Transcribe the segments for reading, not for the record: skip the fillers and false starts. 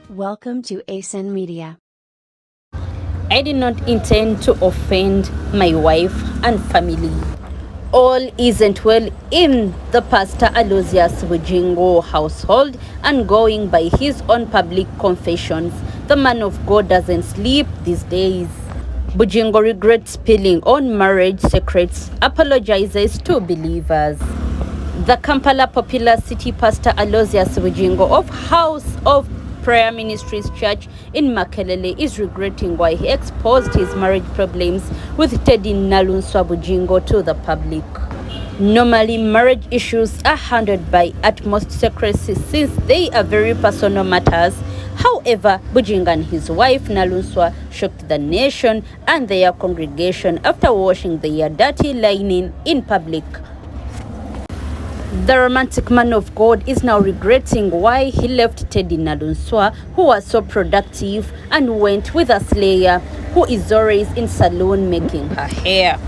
Welcome to ASN Media. I did not intend to offend my wife and family. All isn't well in the Pastor Aloysius Bugingo household, and going by his own public confessions, the man of God doesn't sleep these days. Bugingo regrets spilling on marriage secrets, apologizes to believers. The Kampala Popular City Pastor Aloysius Bugingo of House of Prayer Ministries Church in Makelele is regretting why he exposed his marriage problems with Teddy Nalunswa Bugingo to the public. Normally, marriage issues are handled by utmost secrecy since they are very personal matters. However, Bugingo and his wife Nalunswa shocked the nation and their congregation after washing their dirty linen in public. The romantic man of God is now regretting why he left Teddy Nalunswa, who was so productive, and went with a slayer who is always in salon making her hair.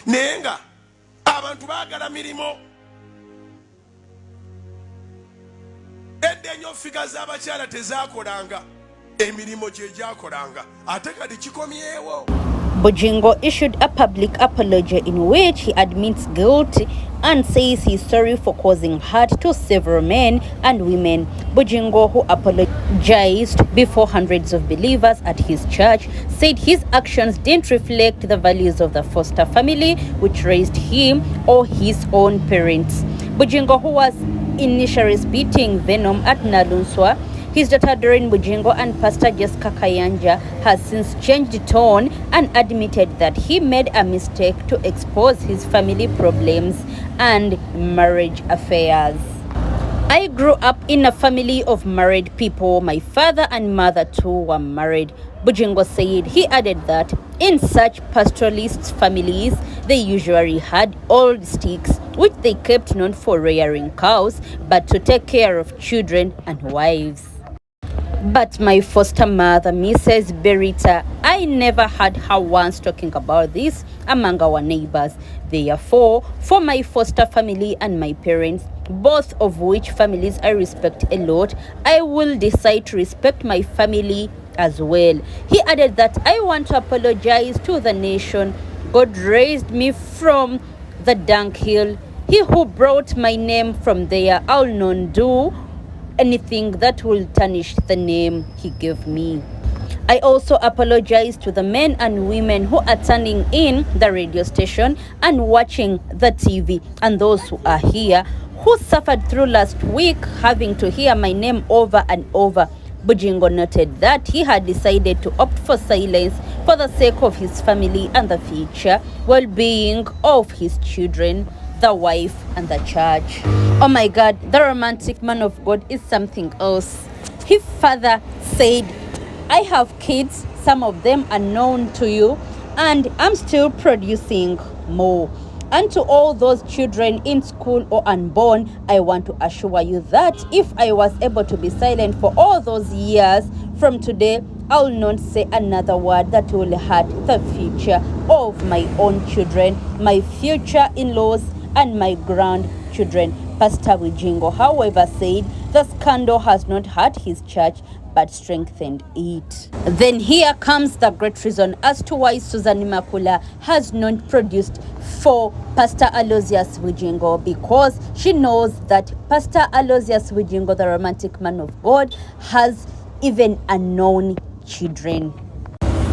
Nenga abantu bagala mirimo edde nnyo fika z'abakyala tezakolanga emirimu gye gyakolanga ate kati kikomyewo. Bugingo issued a public apology in which he admits guilt and says he's sorry for causing hurt to several men and women. Bugingo, who apologized before hundreds of believers at his church, said his actions didn't reflect the values of the foster family which raised him or his own parents. Bugingo, who was initially spitting venom at Nalunswa, his daughter Doreen Bugingo, and Pastor Jessica Kayanja, has since changed tone and admitted that he made a mistake to expose his family problems and marriage affairs. I grew up in a family of married people. My father and mother too were married, Bugingo said. He added that in such pastoralist families, they usually had old sticks, which they kept not for rearing cows, but to take care of children and wives. But my foster mother, Mrs. Berita, I never heard her once talking about this among our neighbors. Therefore, for my foster family and my parents, both of which families I respect a lot, I will decide to respect my family as well. He added that I want to apologize to the nation. God raised me from the dunghill. He who brought my name from there, I'll not do anything that will tarnish the name he gave me. I also apologize to the men and women who are turning in the radio station and watching the TV, and those who are here who suffered through last week having to hear my name over and over. Bugingo noted that he had decided to opt for silence for the sake of his family and the future well-being of his children, the wife, and the church. Oh my God, the romantic man of God is something else. His father said, I have kids, some of them are known to you, and I'm still producing more. And to all those children in school or unborn, I want to assure you that if I was able to be silent for all those years, from today, I'll not say another word that will hurt the future of my own children, my future in-laws, and my grandchildren. Pastor Bugingo, however, said the scandal has not hurt his church but strengthened it. Then here comes the great reason as to why Susan Makula has not produced for Pastor Aloysius Bugingo, because she knows that Pastor Aloysius Bugingo, the romantic man of God, has even unknown children.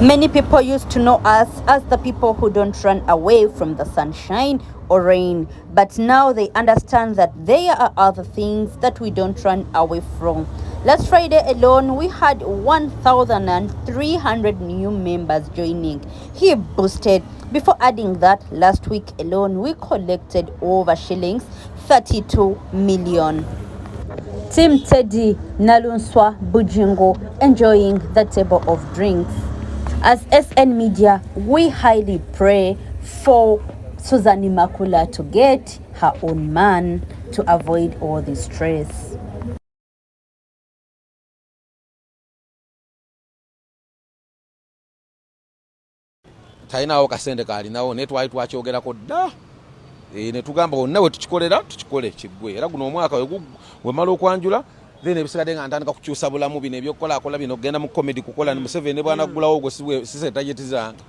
Many people used to know us as the people who don't run away from the sunshine or rain, but now they understand that there are other things that we don't run away from. Last Friday alone, we had 1,300 new members joining. He boosted. Before adding that, last week alone, we collected over shillings 32 million. Team Teddy Nalunswa Bugingo enjoying the table of drinks. As SN Media, we highly pray for Susan Makula to get her own man, to avoid all the stress. Tainawo kasende kali nawo netwali twakyogerako dda ne tugamba wonna we tukikole kiggwe era guno omwaka wemala okwanjula then ebisikadde nga ntandika kukyusa bulamu bino ebyokukolakola bino genda mu comedy kukola ne Museveni bwana gulawo gwe sise tajeti zange.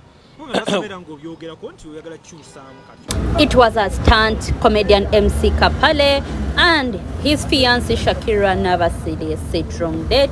It was a stunt. Comedian MC Kapale and his fiancée Shakira Navasili set wrong date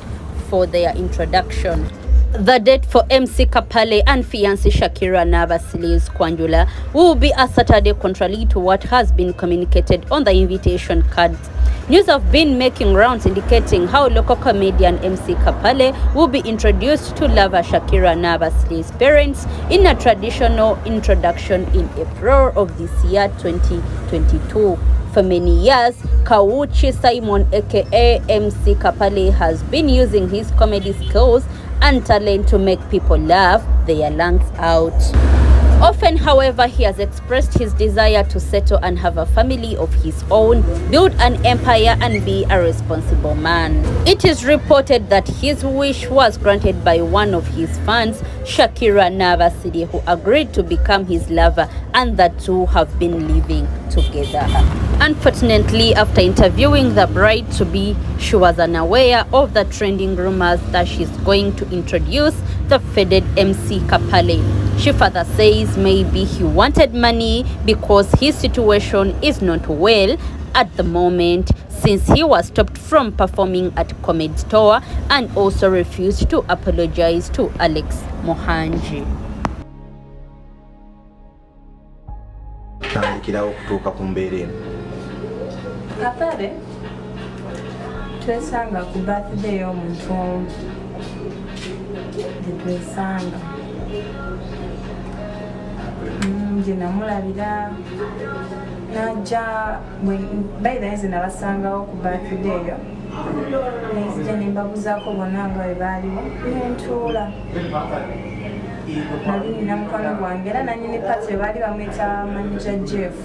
for their introduction. The date for MC Kapale and fiancée Shakira Navasili's Kwanjula will be a Saturday, contrary to what has been communicated on the invitation cards. News have been making rounds indicating how local comedian MC Kapale will be introduced to lover Shakira Navasili's parents in a traditional introduction in April of this year 2022. For many years, Kawuchi Simon aka MC Kapale has been using his comedy skills and talent to make people laugh their lungs out. Often, however, he has expressed his desire to settle and have a family of his own, build an empire and be a responsible man. It is reported that his wish was granted by one of his fans, Shakira Navasili, who agreed to become his lover, and the two have been living together. Unfortunately, after interviewing the bride-to-be, she was unaware of the trending rumors that she's going to introduce the faded MC Kapale. She further says maybe he wanted money because his situation is not well at the moment, since he was stopped from performing at Comedy Store and also refused to apologize to Alex Mohanji. Kapale twesanga ku birthday y'omuntu twesanga nje namulabira najja baida nze nabasangawo ku birthday yo nzija nembabuzaako bonna nga bwe baaliwo nentuula nali nina mukwano gwange era nanyini pati baali bamweta manager Jeff.